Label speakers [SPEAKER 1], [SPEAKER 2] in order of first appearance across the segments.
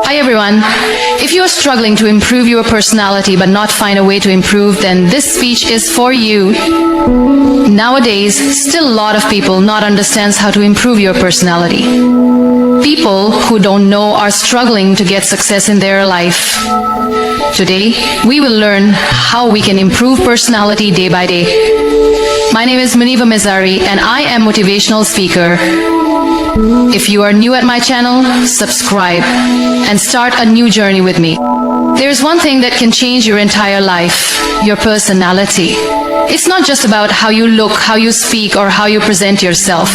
[SPEAKER 1] Hi everyone. If you are struggling to improve your personality but not find a way to improve, then this speech is for you. Nowadays, still a lot of people not understands how to improve your personality. People who don't know are struggling to get success in their life. Today, we will learn how we can improve personality day by day. My name is Muniba Mazari and I am motivational speaker. If you are new at my channel, subscribe and start a new journey with me. There's one thing that can change your entire life, your personality. It's not just about how you look, how you speak, or how you present yourself.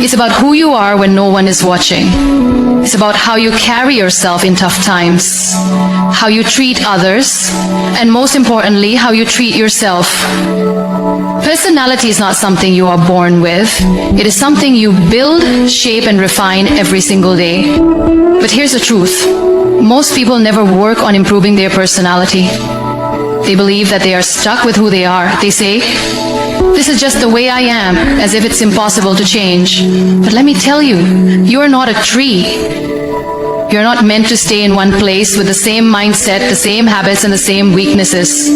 [SPEAKER 1] It's about who you are when no one is watching. It's about how you carry yourself in tough times, how you treat others, and most importantly, how you treat yourself. Personality is not something you are born with. It is something you build, shape, and refine every single day. But here's the truth. Most people never work on improving their personality. They believe that they are stuck with who they are. They say, "This is just the way I am," as if it's impossible to change. But let me tell you, you are not a tree. You're not meant to stay in one place with the same mindset, the same habits, and the same weaknesses.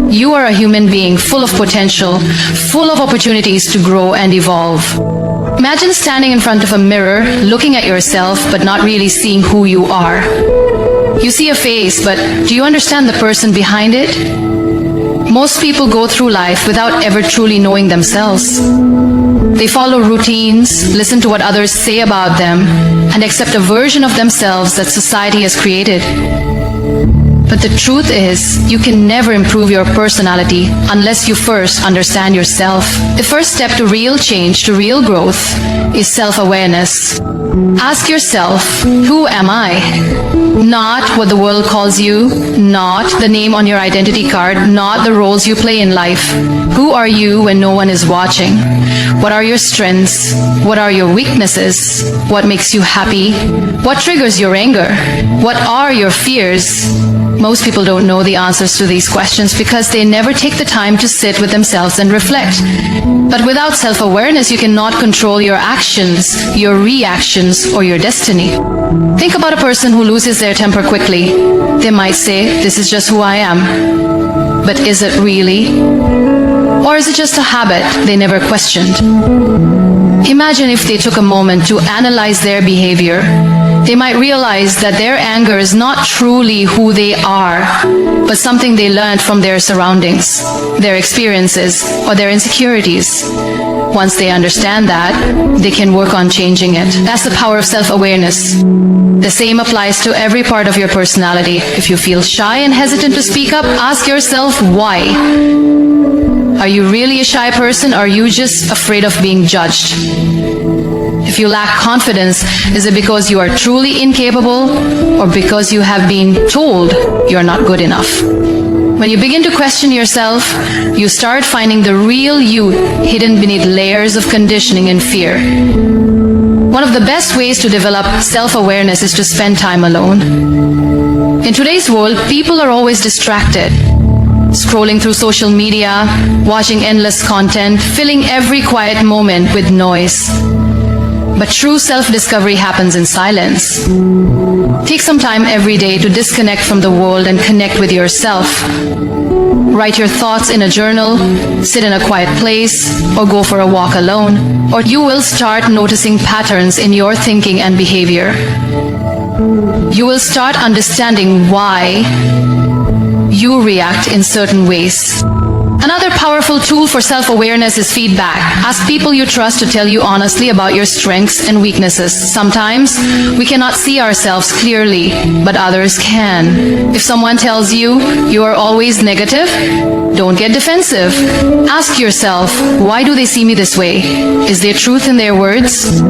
[SPEAKER 1] You are a human being full of potential, full of opportunities to grow and evolve. Imagine standing in front of a mirror, looking at yourself, but not really seeing who you are. You see a face, but do you understand the person behind it? Most people go through life without ever truly knowing themselves. They follow routines, listen to what others say about them, and accept a version of themselves that society has created. But the truth is, you can never improve your personality unless you first understand yourself. The first step to real change, to real growth, is self-awareness. Ask yourself, who am I? Not what the world calls you, not the name on your identity card, not the roles you play in life. Who are you when no one is watching? What are your strengths? What are your weaknesses? What makes you happy? What triggers your anger? What are your fears? Most people don't know the answers to these questions because they never take the time to sit with themselves and reflect. But without self-awareness, you cannot control your actions, your reactions, or your destiny. Think about a person who loses their temper quickly. They might say, "This is just who I am." But is it really? Or is it just a habit they never questioned? Imagine if they took a moment to analyze their behavior. They might realize that their anger is not truly who they are, but something they learned from their surroundings, their experiences, or their insecurities. Once they understand that, they can work on changing it. That's the power of self-awareness. The same applies to every part of your personality. If you feel shy and hesitant to speak up, ask yourself why. Are you really a shy person, or are you just afraid of being judged? If you lack confidence, is it because you are truly incapable, or because you have been told you're not good enough? When you begin to question yourself, you start finding the real you hidden beneath layers of conditioning and fear. One of the best ways to develop self-awareness is to spend time alone. In today's world, people are always distracted. Scrolling through social media, watching endless content, filling every quiet moment with noise. But true self-discovery happens in silence. Take some time every day to disconnect from the world and connect with yourself. Write your thoughts in a journal, sit in a quiet place, or go for a walk alone, or you will start noticing patterns in your thinking and behavior. You will start understanding why you react in certain ways. Another powerful tool for self-awareness is feedback. Ask people you trust to tell you honestly about your strengths and weaknesses. Sometimes we cannot see ourselves clearly, but others can. If someone tells you you are always negative, don't get defensive. Ask yourself, why do they see me this way? Is there truth in their words?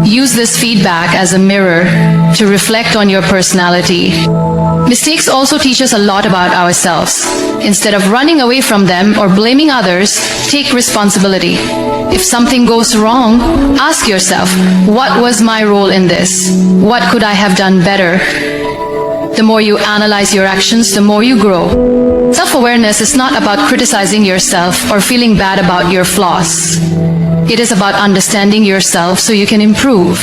[SPEAKER 1] Use this feedback as a mirror to reflect on your personality. Mistakes also teach us a lot about ourselves. Instead of running away from them or blaming others, take responsibility. If something goes wrong, ask yourself, what was my role in this? What could I have done better? The more you analyze your actions, the more you grow. Self-awareness is not about criticizing yourself or feeling bad about your flaws. It is about understanding yourself so you can improve.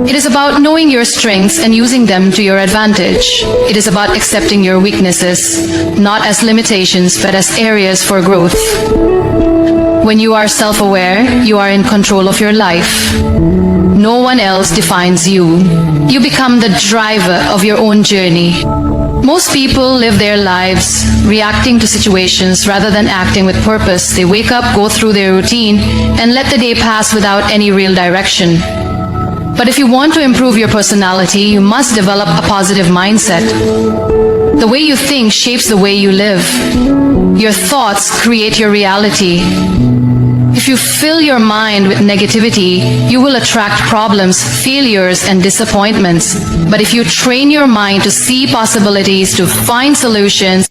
[SPEAKER 1] It is about knowing your strengths and using them to your advantage. It is about accepting your weaknesses, not as limitations, but as areas for growth. When you are self-aware, you are in control of your life. No one else defines you. You become the driver of your own journey. Most people live their lives reacting to situations rather than acting with purpose. They wake up, go through their routine, and let the day pass without any real direction. But if you want to improve your personality, you must develop a positive mindset. The way you think shapes the way you live. Your thoughts create your reality. If you fill your mind with negativity, you will attract problems, failures, and disappointments. But if you train your mind to see possibilities, to find solutions,